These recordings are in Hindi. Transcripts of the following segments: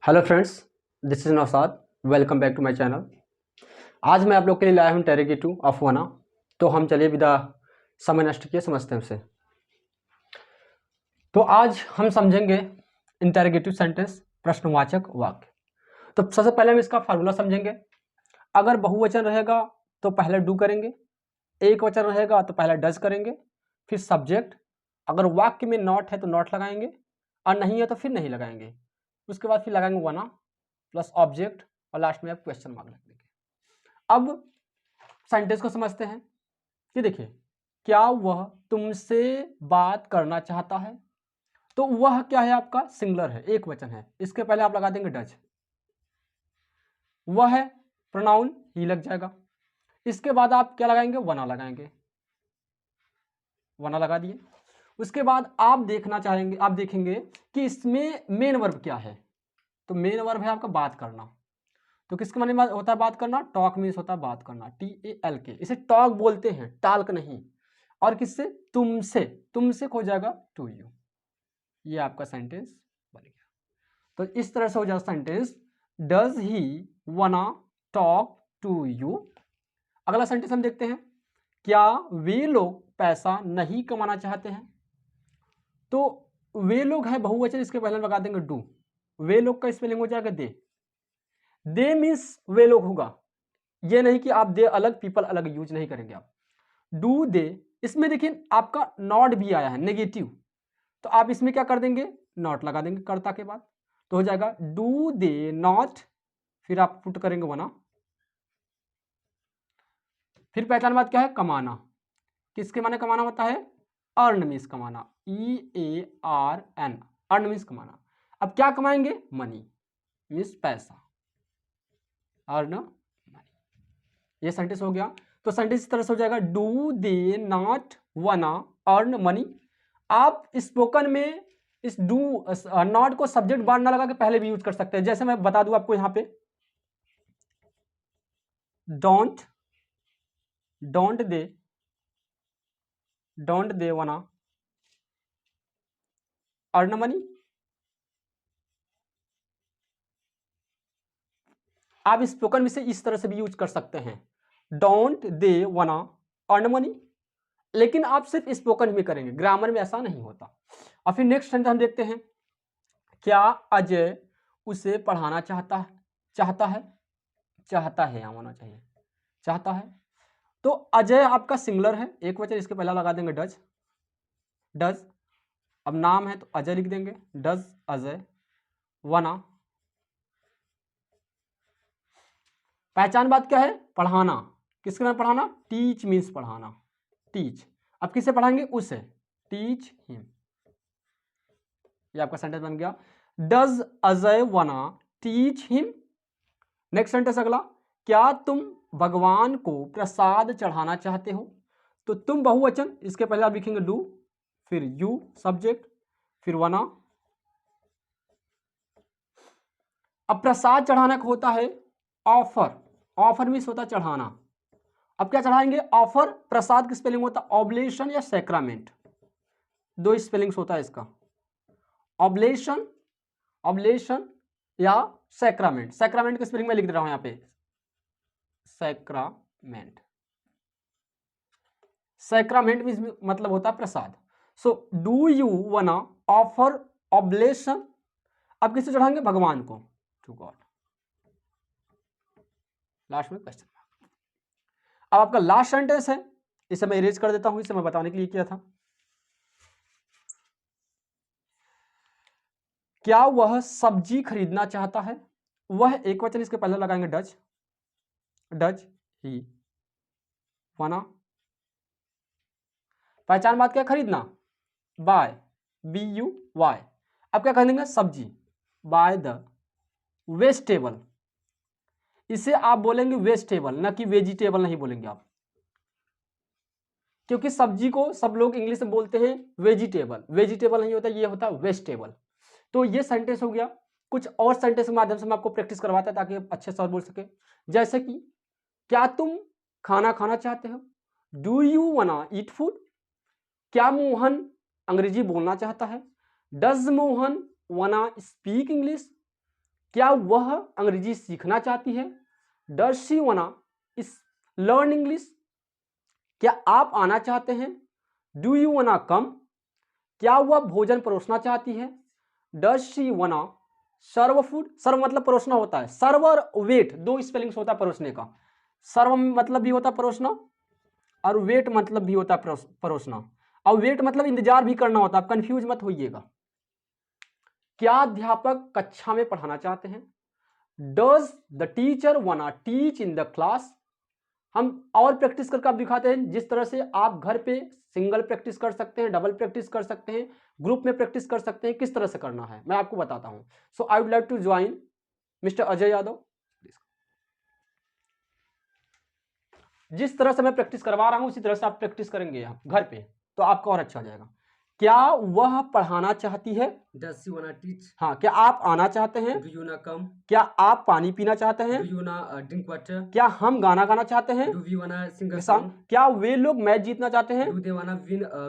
Hello friends, this is Naushad. Welcome back to my channel. आज मैं आप लोग के लिए लाया हूँ इंटेरोगेटिव ऑफ वना। तो हम चलिए विदा समय नष्ट किए समझते हैं उसे। तो आज हम समझेंगे इंटेरोगेटिव सेंटेंस, प्रश्नवाचक वाक्य। तो सबसे पहले हम इसका फार्मूला समझेंगे। अगर बहुवचन रहेगा तो पहले डू करेंगे, एक वचन रहेगा तो पहले डज करेंगे, फिर सब्जेक्ट। अगर वाक्य में नॉट है तो नॉट लगाएंगे और नहीं है तो फिर नहीं लगाएंगे। उसके बाद फिर लगाएंगे वना प्लस ऑब्जेक्ट और लास्ट में आप क्वेश्चन मार्क लग देंगे। अब सेंटेंस को समझते हैं कि देखिए, क्या वह तुमसे बात करना चाहता है। तो वह क्या है, आपका सिंगुलर है, एक वचन है। इसके पहले आप लगा देंगे डज। वह है प्रोनाउन ही लग जाएगा। इसके बाद आप क्या लगाएंगे, वना लगाएंगे, वना लगा दिए। उसके बाद आप देखना चाहेंगे, आप देखेंगे कि इसमें मेन वर्ब क्या है। तो मेन वर्ब है आपका बात करना। तो किसके माने में होता है बात करना, टॉक मीन्स होता है बात करना, TALK। इसे टॉक बोलते हैं, टाल्क नहीं। और किससे, तुमसे, तुमसे हो जाएगा टू यू। ये आपका सेंटेंस बन गया। तो इस तरह से हो जाएगा सेंटेंस, डज ही वना टॉक टू यू। अगला सेंटेंस हम देखते हैं, क्या वे लोग पैसा नहीं कमाना चाहते हैं। तो वे लोग है बहुवचन, इसके पहले लगा देंगे डू। वे लोग का स्पेलिंग हो जाएगा दे मीन्स वे लोग होगा। ये नहीं कि आप दे अलग पीपल अलग यूज नहीं करेंगे आप। डू दे, इसमें देखिए आपका नॉट भी आया है, नेगेटिव। तो आप इसमें क्या कर देंगे, नॉट लगा देंगे कर्ता के बाद। तो हो जाएगा डू दे नॉट, फिर आप पुट करेंगे वना। फिर पहचान बात क्या है, कमाना। किसके माने कमाना होता है, अर्न मीन्स कमाना, EARN, अर्न मीन्स कमाना। अब क्या कमाएंगे, मनी मीन्स पैसा, अर्न मनी। ये सेंटेंस हो गया। तो सेंटेंस इस तरह से हो जाएगा, डू दे नॉट वना अर्न मनी। आप स्पोकन में इस डू नॉट को सब्जेक्ट बार ना लगा के पहले भी यूज कर सकते हैं। जैसे मैं बता दूं आपको, यहां पे डोंट दे वना अर्न मनी। आप स्पोकन में से इस तरह से भी यूज कर सकते हैं, डोंट दे वना अर्न मनी। लेकिन आप सिर्फ स्पोकन में करेंगे, ग्रामर में ऐसा नहीं होता। और फिर नेक्स्ट सेंटेंस हम देखते हैं, क्या अजय उसे पढ़ाना चाहता है। चाहता है यहाँ होना चाहिए, चाहता है। तो अजय आपका सिंगुलर है, एक वचन, इसके पहले लगा देंगे डज। अब नाम है तो अजय लिख देंगे, डज अजय वना। पहचान बात क्या है, पढ़ाना। किसके नाम पढ़ाना, टीच मीन्स पढ़ाना, टीच। अब किसे पढ़ाएंगे, उसे, टीच हिम। ये आपका सेंटेंस बन गया, डज अजय वना टीच हिम। नेक्स्ट सेंटेंस अगला, क्या तुम भगवान को प्रसाद चढ़ाना चाहते हो। तो तुम बहुवचन, इसके पहले आप लिखेंगे डू, फिर यू सब्जेक्ट, फिर वना। अब प्रसाद चढ़ाना का होता है ऑफर, ऑफर मीन्स होता है चढ़ाना। अब क्या चढ़ाएंगे, ऑफर। प्रसाद की स्पेलिंग होता है ऑब्लेशन या सैक्रामेंट, दो स्पेलिंग्स होता है इसका, ऑब्लेशन या सैक्रामेंट। सैक्रामेंट की स्पेलिंग में लिख दे रहा हूं यहां पे, सैक्रामेंट मतलब होता है प्रसाद। सो डू यू वना ऑफर ऑब्लेशन। अब किसे चढ़ाएंगे, भगवान को, टू गॉड। लास्ट में क्वेश्चन मार्क। अब आपका लास्ट सेंटेंस है, इसे मैं इरेज कर देता हूं, इसे मैं बताने के लिए किया था। क्या वह सब्जी खरीदना चाहता है। वह एक वचन, इसके पहले लगाएंगे डज ही वना। पहचान बात क्या, खरीदना, बाय, BUY। अब क्या कह देंगे, सब्जी, बाय द वेजिटेबल। इसे आप बोलेंगे वेजिटेबल, ना कि वेजिटेबल नहीं बोलेंगे आप, क्योंकि सब्जी को सब लोग इंग्लिश में बोलते हैं वेजिटेबल। वेजिटेबल नहीं होता, ये होता है वेजिटेबल। तो ये सेंटेंस हो गया। कुछ और सेंटेंस के माध्यम से मैं आपको प्रैक्टिस करवाता है ताकि आप अच्छे से बोल सके। जैसे कि, क्या तुम खाना खाना चाहते हो, डू यू वना ईट फूड। क्या मोहन अंग्रेजी बोलना चाहता है, डज मोहन वना स्पीक इंग्लिश। क्या वह अंग्रेजी सीखना चाहती है? डज शी वाना लर्न इंग्लिश? क्या आप आना चाहते हैं? डू यू वाना कम? क्या वह भोजन परोसना चाहती है? डज शी वाना सर्व फूड? सर्व मतलब परोसना होता है, सर्व और वेट दो स्पेलिंग्स होता है परोसने का। सर्व मतलब भी होता है परोसना और वेट मतलब भी होता है परोसना, और वेट मतलब इंतजार भी करना होता है, आप कंफ्यूज मत होइएगा। क्या अध्यापक कक्षा में पढ़ाना चाहते हैं? डज द टीचर वाना टीच इन द क्लास? हम और प्रैक्टिस करके आप दिखाते हैं, जिस तरह से आप घर पे सिंगल प्रैक्टिस कर सकते हैं, डबल प्रैक्टिस कर सकते हैं, ग्रुप में प्रैक्टिस कर सकते हैं, किस तरह से करना है मैं आपको बताता हूं। So I would like to join mister Ajay Yadav. जिस तरह से मैं प्रैक्टिस करवा रहा हूं उसी तरह से आप प्रैक्टिस करेंगे घर पे, तो आपको और अच्छा हो जाएगा। क्या वह पढ़ाना चाहती है? Does she wanna teach? हाँ, क्या आप आना चाहते हैं? Do you wanna come? क्या आप पानी पीना चाहते हैं? Do you wanna drink water? क्या हम गाना गाना चाहते हैं? Do we wanna sing a song. song? क्या वे लोग मैच जीतना चाहते हैं? Do they wanna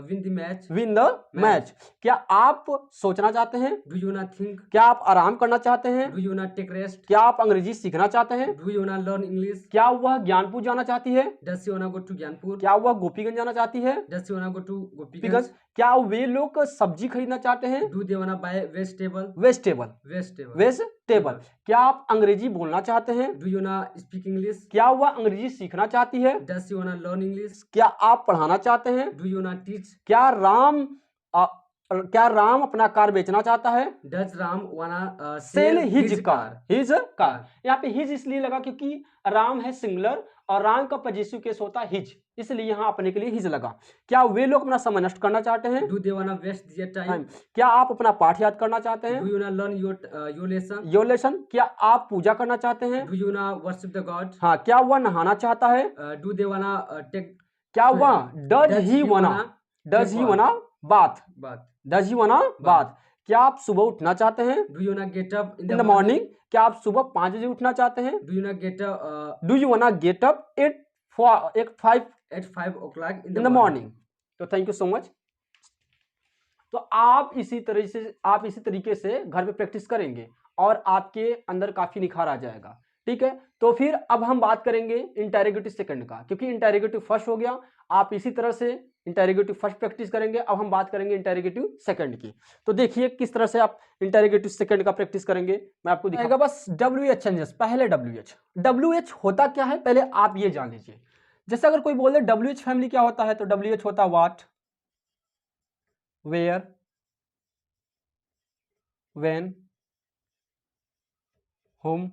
win the match? Win the match. क्या आप सोचना चाहते हैं? Do you wanna think? क्या आप आराम करना चाहते हैं? Do you wanna take rest? क्या आप अंग्रेजी सीखना चाहते हैं? Do you wanna learn English? क्या वह ज्ञानपुर जाना चाहती है? Does she wanna go to Gyanpur? क्या वह गोपीगंज जाना चाहती है? Does she wanna go to Gopiganj. Gopiganj? क्या वे लोग सब्जी खरीदना चाहते हैं? Do they wanna buy vegetable? Vegetable. Vegetable. Vegetable. क्या आप अंग्रेजी बोलना चाहते हैं? Do you wanna speak English? क्या वह अंग्रेजी सीखना चाहती है? Does she wanna learn English? क्या आप पढ़ाना चाहते हैं? Do you wanna teach? क्या राम अपना कार बेचना चाहता है? Does Ram wanna sell sell his his car. car? His car, यहाँ पे हिज इसलिए लगा क्योंकि राम है सिंगुलर और राम का पजेसिव केस होता है हिज, इसलिए यहाँ अपने के लिए हिज लगा। क्या वे लोग अपना समय नष्ट करना चाहते हैं? Do they wanna waste their time? क्या आप अपना पाठ याद करना चाहते हैं? Do you wanna learn your lesson? Your lesson. क्या आप पूजा करना चाहते हैं? Do you wanna worship the God? हाँ, क्या वह नहाना चाहता है? Do they wanna take? क्या वह डज ही वना बाथ? Bath? डज ही वना बाथ। क्या आप सुबह उठना चाहते हैं? Do you wanna get up in in the the morning. क्या आप सुबह 5 बजे उठना चाहते हैं? Do you wanna get up do you wanna get up at 5 at 5 o'clock in in the the morning? Morning? तो थैंक यू सो मच। तो आप इसी तरीके से घर पे प्रैक्टिस करेंगे और आपके अंदर काफी निखार आ जाएगा। ठीक है, तो फिर अब हम बात करेंगे इंटेरोगेटिव सेकंड का, क्योंकि इंटेरोगेटिव फर्स्ट हो गया। आप इसी तरह से इंटेरोगेटिव फर्स्ट प्रैक्टिस करेंगे। अब हम बात करेंगे इंटेरोगेटिव सेकंड की। तो देखिए किस तरह से आप इंटेरोगेटिव सेकंड का प्रैक्टिस करेंगे, मैं आपको दिखाऊंगा। बस WH चेंजेस। पहले WH होता क्या है पहले आप ये जान लीजिए। जैसे अगर कोई बोले WH फैमिली क्या होता है, तो WH होता what, where, when, whom,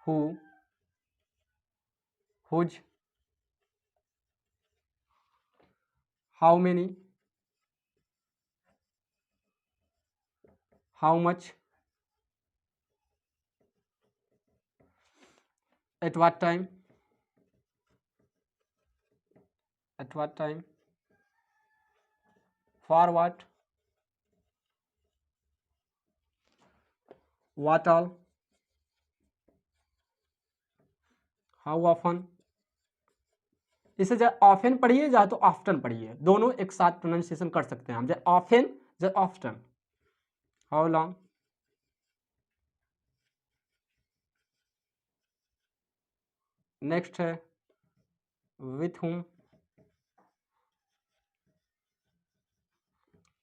who, whose, how many, how much, at what time, for what all, how often। इसे चाहे ऑफन पढ़िए चाहे तो ऑफ्टन पढ़िए, दोनों एक साथ प्रोनाउंसिएशन कर सकते हैं हम, चाहे ऑफन चाहे ऑफ्टन। हाउ लॉन्ग, नेक्स्ट है विथ whom।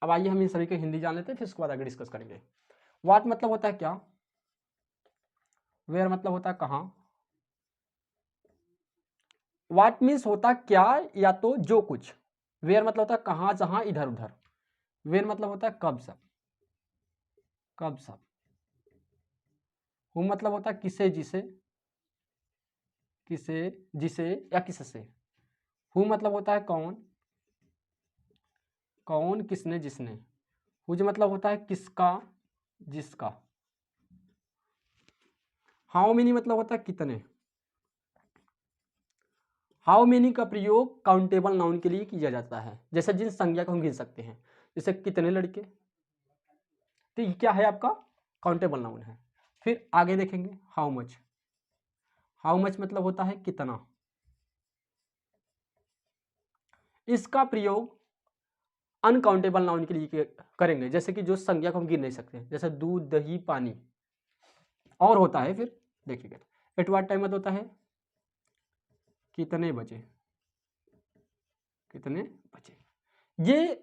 अब आइए हम इन सभी के हिंदी जान लेते हैं, फिर उसके बाद आगे डिस्कस करेंगे। व्हाट मतलब होता है क्या, वेयर मतलब होता है कहाँ, व्हाट मीन्स होता है क्या या तो जो कुछ, वेयर मतलब होता है कहाँ जहां इधर उधर, वेयर मतलब होता है कब सब, हु मतलब होता है किसे जिसे या किससे, हु मतलब होता है कौन किसने जिसने, हुज मतलब होता है किसका जिसका, हाउ मेनी मतलब होता है कितने। हाउ मेनी का प्रयोग काउंटेबल नाउन के लिए किया जाता है, जैसे जिन संज्ञा को हम गिन सकते हैं, जैसे कितने लड़के, तो ये क्या है आपका काउंटेबल नाउन है। फिर आगे देखेंगे हाउ मच मतलब होता है कितना। इसका प्रयोग अनकाउंटेबल नाउन के लिए करेंगे, जैसे कि जो संज्ञा को हम गिन नहीं सकते, जैसे दूध, दही, पानी। और होता है फिर देखिएगा, एट व्हाट टाइम मतलब होता है कितने बजे, कितने बजे। ये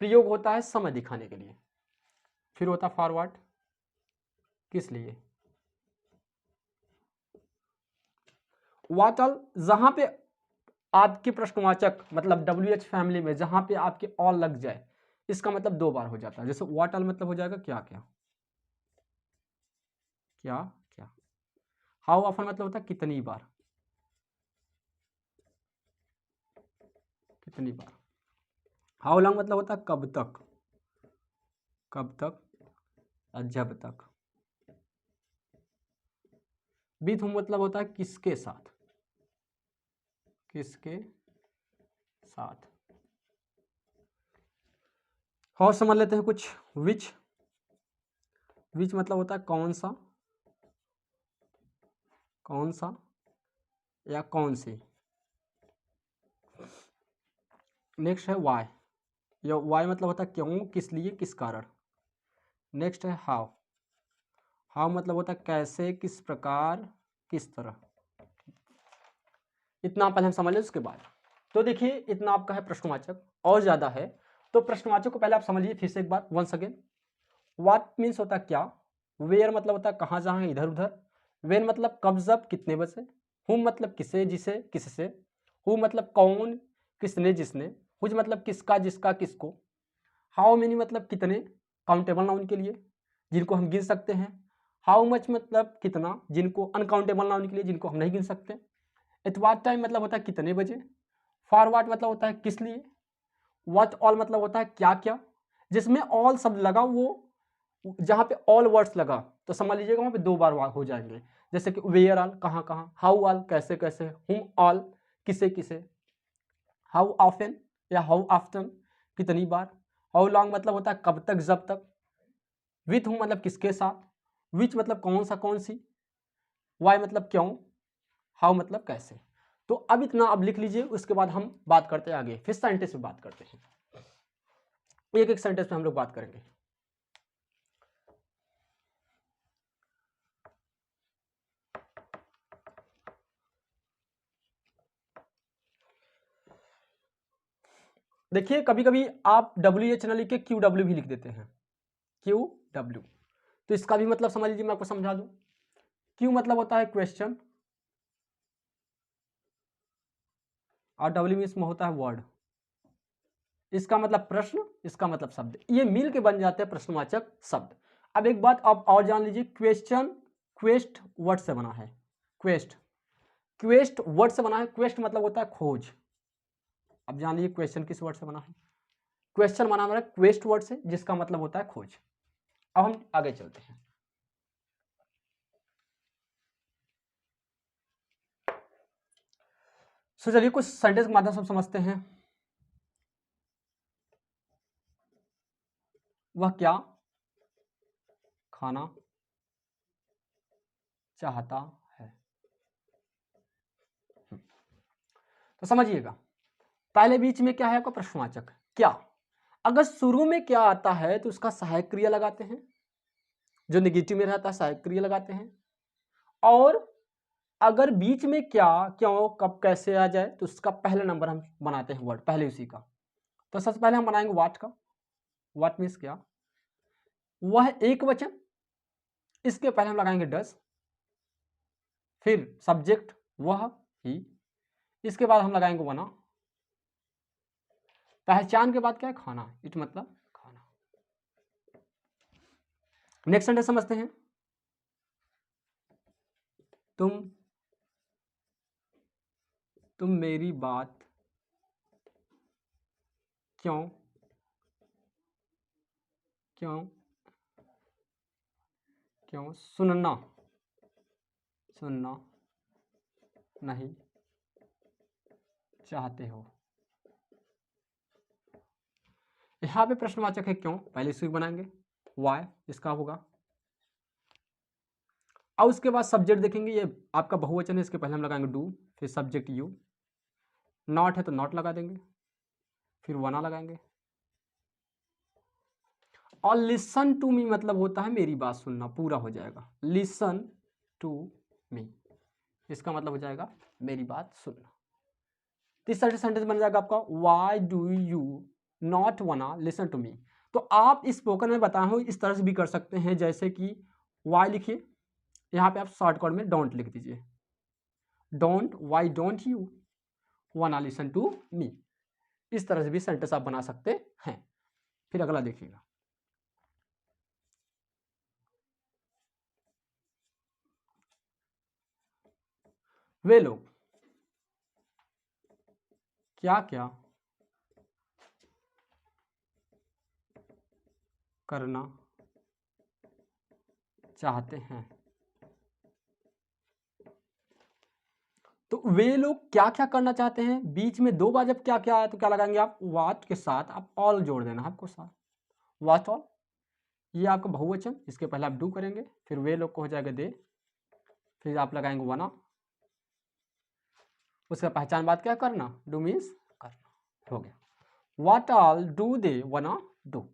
प्रयोग होता है समय दिखाने के लिए। फिर होता फॉरवर्ड, किस लिए। व्हाट ऑल, जहां पे आपके प्रश्नवाचक मतलब WH फैमिली में जहां पे आपके ऑल लग जाए, इसका मतलब 2 बार हो जाता है। जैसे व्हाट ऑल मतलब हो जाएगा क्या क्या, क्या क्या। हाउ ऑफन मतलब होता है कितनी बार, कितनी बार। हाउ लॉन्ग मतलब होता है कब तक, कब तक, जब तक। विथ हुम मतलब होता है किसके साथ, किसके साथ। और समझ लेते हैं कुछ। विच, विच मतलब होता है कौन सा, कौन सा या कौन सी। नेक्स्ट है वाई, या वाई मतलब होता है क्यों, किस लिए, किस कारण। नेक्स्ट है हाउ, हाउ मतलब होता है कैसे, किस प्रकार, किस तरह। इतना पहले हम समझ लें। उसके बाद तो देखिए इतना आपका है प्रश्नवाचक, और ज्यादा है तो प्रश्नवाचक को पहले आप समझिए फिर से एक बार वंस अगेन। व्हाट मीन्स होता है क्या, वेयर मतलब होता है कहाँ जहाँ, इधर उधर। वेन मतलब कब जब, कितने बजे। हुम मतलब किसे, जिसे, किससे। हु मतलब कौन, किसने, जिसने। हुज मतलब किसका, जिसका, किसको। हाउ मेनी मतलब कितने, काउंटेबल नाउन के लिए जिनको हम गिन सकते हैं। हाउ मच मतलब कितना, जिनको अनकाउंटेबल नाउन के लिए जिनको हम नहीं गिन सकते। एट व्हाट टाइम मतलब होता है कितने बजे। फॉर व्हाट मतलब होता है किस लिए। व्हाट ऑल मतलब होता है क्या क्या, जिसमें ऑल शब्द लगा वो जहां पे ऑल वर्ड्स लगा तो समझ लीजिएगा वहां पे 2 बार हो जाएंगे। जैसे कि वेयर ऑल कहाँ कहाँ, हाउ ऑल कैसे कैसे, हुम ऑल किसे किसे, हाउ ऑफन या हाउ ऑफ्टन कितनी बार। हाउ लॉन्ग मतलब होता है कब तक, जब तक। विथ हुम मतलब किसके साथ। विच मतलब कौन सा, कौन सी। वाई मतलब क्यों। हाउ मतलब कैसे। तो अब इतना अब लिख लीजिए, उसके बाद हम बात करते हैं आगे, फिर सेंटेंस में बात करते हैं। एक एक सेंटेंस में हम लोग बात करेंगे। देखिए कभी कभी आप WH न लिख के QW भी लिख देते हैं, QW। तो इसका भी मतलब समझ लीजिए, मैं आपको समझा दूं। क्यू मतलब होता है क्वेश्चन, और W मीन्स में होता है वर्ड। इसका मतलब प्रश्न, इसका मतलब शब्द, ये मिल के बन जाते हैं प्रश्नवाचक शब्द। अब एक बात आप और जान लीजिए, क्वेश्चन क्वेस्ट वर्ड से बना है। क्वेस्ट, क्वेस्ट वर्ड से बना है। क्वेस्ट मतलब होता है खोज। अब जान लीजिए क्वेश्चन किस वर्ड से बना है। क्वेश्चन बना हमारा क्वेस्ट वर्ड से, जिसका मतलब होता है खोज। अब हम आगे चलते हैं। सो चलिए कुछ सेंटेंस के माध्यम से हम समझते हैं। वह क्या खाना चाहता है। तो समझिएगा, पहले बीच में क्या है आपका प्रश्नवाचक क्या। अगर शुरू में क्या आता है तो उसका सहायक क्रिया लगाते हैं, जो नेगेटिव में रहता है सहायक क्रिया लगाते हैं। और अगर बीच में क्या, क्यों, कब, कैसे आ जाए तो उसका पहला नंबर हम बनाते हैं वर्ड पहले उसी का। तो सबसे पहले हम बनाएंगे व्हाट का। व्हाट मीन्स क्या, वह एक वचन, इसके पहले हम लगाएंगे डस। फिर सब्जेक्ट वह ही, इसके बाद हम लगाएंगे वना। पहचान के बाद क्या है खाना, इट मतलब खाना। नेक्स्ट सेंटेंस समझते हैं। तुम मेरी बात क्यों क्यों क्यों सुनना नहीं चाहते हो। यहां पे प्रश्नवाचक है क्यों, पहले इसी बनाएंगे। वाई इसका होगा। और उसके बाद सब्जेक्ट देखेंगे, ये आपका बहुवचन है, इसके पहले हम लगाएंगे डू, फिर सब्जेक्ट यू। नॉट है तो नॉट लगा देंगे, फिर वना लगाएंगे। और लिसन टू मी मतलब होता है मेरी बात सुनना, पूरा हो जाएगा लिसन टू मी, इसका मतलब हो जाएगा मेरी बात सुनना। तीसरा सेंटेंस बन जाएगा आपका वाई डू यू नॉट वाना लिसन टू मी। तो आप इस स्पोकन में बताए हो इस तरह से भी कर सकते हैं, जैसे कि वाई लिखिए, यहाँ पे आप शॉर्टकट में डोंट लिख दीजिए, don't why don't you wanna listen to me. इस तरह से भी सेंटेंस आप बना सकते हैं। फिर अगला देखिएगा, वे लोग क्या क्या करना चाहते हैं। तो वे लोग क्या क्या करना चाहते हैं, बीच में दो बार जब क्या क्या आया तो क्या लगाएंगे आप, व्हाट के साथ आप ऑल जोड़ देना आपको साथ, व्हाट ऑल, ये आपका बहुवचन, इसके पहले आप डू करेंगे, फिर वे लोग को हो जाएगा दे, फिर आप लगाएंगे वना, उसका पहचान बात क्या करना, डू मीन्स करना, हो गया व्हाट ऑल डू दे वना डू।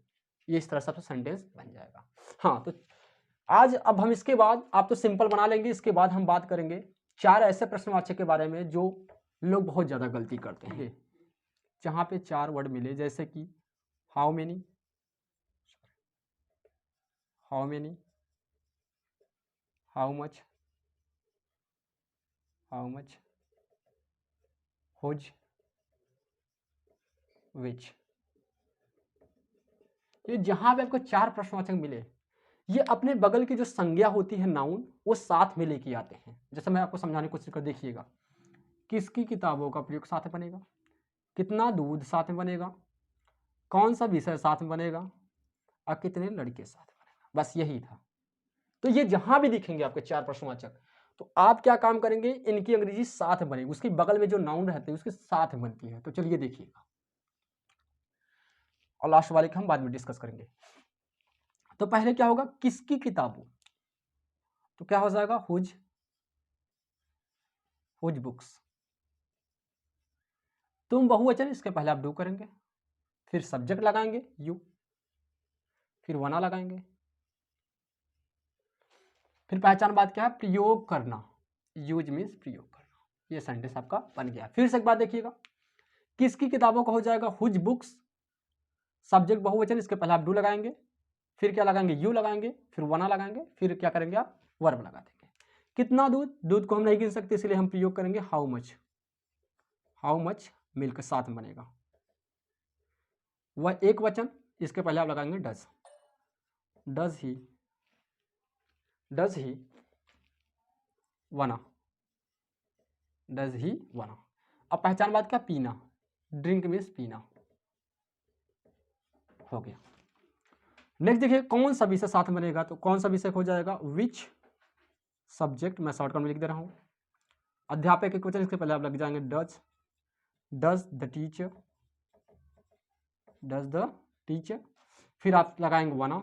ये इस तरह से सेंटेंस बन जाएगा। हाँ, तो आज अब हम इसके बाद आप तो सिंपल बना लेंगे, इसके बाद हम बात करेंगे 4 ऐसे प्रश्नवाचक के बारे में जो लोग बहुत ज़्यादा गलती करते हैं, जहाँ पे 4 वर्ड मिले, जैसे कि how many, how many, how much, how much, whose, which. ये जहाँ पे आपको 4 प्रश्नवाचक मिले, ये अपने बगल की जो संज्ञा होती है नाउन, वो साथ में लेके आते हैं। जैसे मैं आपको समझाने की कोशिश कर, देखिएगा, किसकी किताबों का प्रयोग साथ में बनेगा, कितना दूध साथ में बनेगा, कौन सा विषय साथ में बनेगा, और कितने लड़के साथ में बनेगा, बस यही था। तो ये जहां भी दिखेंगे आपके 4 प्रश्नवाचक, तो आप क्या काम करेंगे, इनकी अंग्रेजी साथ में बनेगी, उसके बगल में जो नाउन रहते हैं उसके साथ में बनती है। तो चलिए देखिएगा, और लास्ट वाले का हम बाद में डिस्कस करेंगे। तो पहले क्या होगा, किसकी किताबों, तो क्या हो जाएगा, हुज, हुज बुक्स। तुम बहुवचन, इसके पहले आप डू करेंगे, फिर सब्जेक्ट लगाएंगे यू, फिर वना लगाएंगे, फिर पहचान बात क्या है, प्रयोग करना, यूज मीन्स प्रयोग करना। ये सेंटेंस आपका बन गया। फिर से एक बात देखिएगा, किसकी किताबों का हो जाएगा हुज बुक्स, सब्जेक्ट बहुवचन, इसके पहले आप डू लगाएंगे, फिर क्या लगाएंगे, यू लगाएंगे, फिर वना लगाएंगे, फिर क्या करेंगे आप, वर्ब लगा देंगे। कितना दूध, दूध को हम नहीं गिन सकते, इसलिए हम प्रयोग करेंगे how much, how much milk साथ में बनेगा। वह एक वचन, इसके पहले आप लगाएंगे does, does he, does he वना, डज ही वना। अब पहचान बात क्या, पीना, ड्रिंक मीन्स पीना, हो गया। नेक्स्ट देखिए, कौन सा विषय साथ में बनेगा, तो कौन सा विषय हो जाएगा, विच सब्जेक्ट, मैं शॉर्टकट में लिख दे रहा हूं, अध्यापक एक वचन, इसके पहले आप लग जाएंगे does, does the teacher, does the teacher, फिर आप लगाएंगे वना।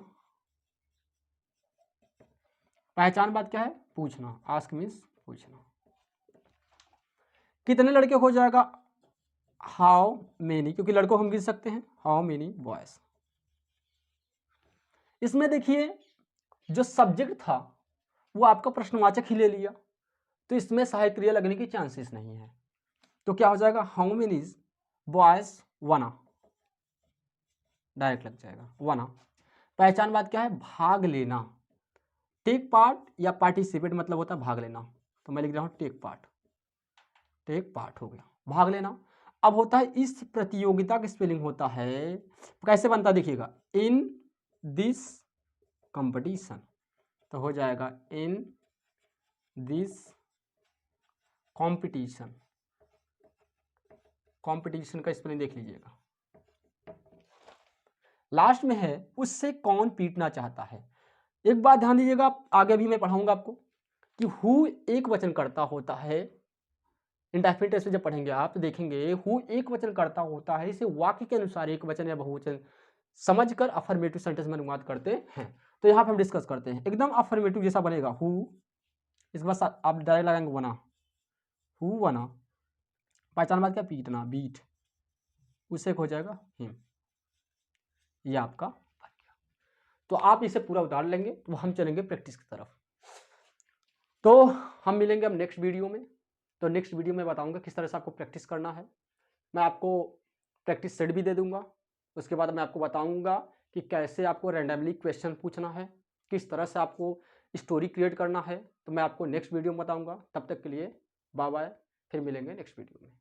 पहचान बात क्या है, पूछना, आस्क मीन्स पूछना। कितने लड़के हो जाएगा, हाउ मेनी, क्योंकि लड़कों हम गिन सकते हैं, हाउ मेनी बॉयज। इसमें देखिए जो सब्जेक्ट था वो आपका प्रश्नवाचक ही ले लिया, तो इसमें सहायक क्रिया लगने की चांसेस नहीं है। तो क्या हो जाएगा, हाउ मेनी बॉयज वना, डायरेक्ट लग जाएगा वना। पहचान बात क्या है, भाग लेना, टेक पार्ट या पार्टिसिपेट मतलब होता है भाग लेना, तो मैं लिख रहा हूं टेक पार्ट, टेक पार्ट हो गया भाग लेना। अब होता है इस प्रतियोगिता का स्पेलिंग होता है, कैसे बनता है देखिएगा, इन दिस कंपटीशन, तो हो जाएगा इन दिस कंपटीशन, कंपटीशन का स्पेलिंग देख लीजिएगा। लास्ट में है उससे कौन पीटना चाहता है। एक बात ध्यान दीजिएगा, आगे भी मैं पढ़ाऊंगा आपको कि हु एक वचन करता होता है, इंडेफिनिट टेंस में जब पढ़ेंगे आप तो देखेंगे हु एक वचन करता होता है, इसे वाक्य के अनुसार एक वचन या बहुवचन समझकर अफर्मेटिव सेंटेंस में अनुवाद करते हैं। तो यहाँ पे हम डिस्कस करते हैं, एकदम अफर्मेटिव जैसा बनेगा हु, इसके बाद आप डायरेक्ट लगाएंगे वना, हु वना। पहचान बात क्या, पीटना, बीट, उससे हो जाएगा हिम, ये आपका बन गया। तो आप इसे पूरा उतार लेंगे तो हम चलेंगे प्रैक्टिस की तरफ। तो हम मिलेंगे अब नेक्स्ट वीडियो में। तो नेक्स्ट वीडियो में बताऊंगा किस तरह से आपको प्रैक्टिस करना है। मैं आपको प्रैक्टिस सेट भी दे दूंगा। उसके बाद मैं आपको बताऊंगा कि कैसे आपको रैंडमली क्वेश्चन पूछना है, किस तरह से आपको स्टोरी क्रिएट करना है। तो मैं आपको नेक्स्ट वीडियो में बताऊंगा। तब तक के लिए बाय बाय, फिर मिलेंगे नेक्स्ट वीडियो में।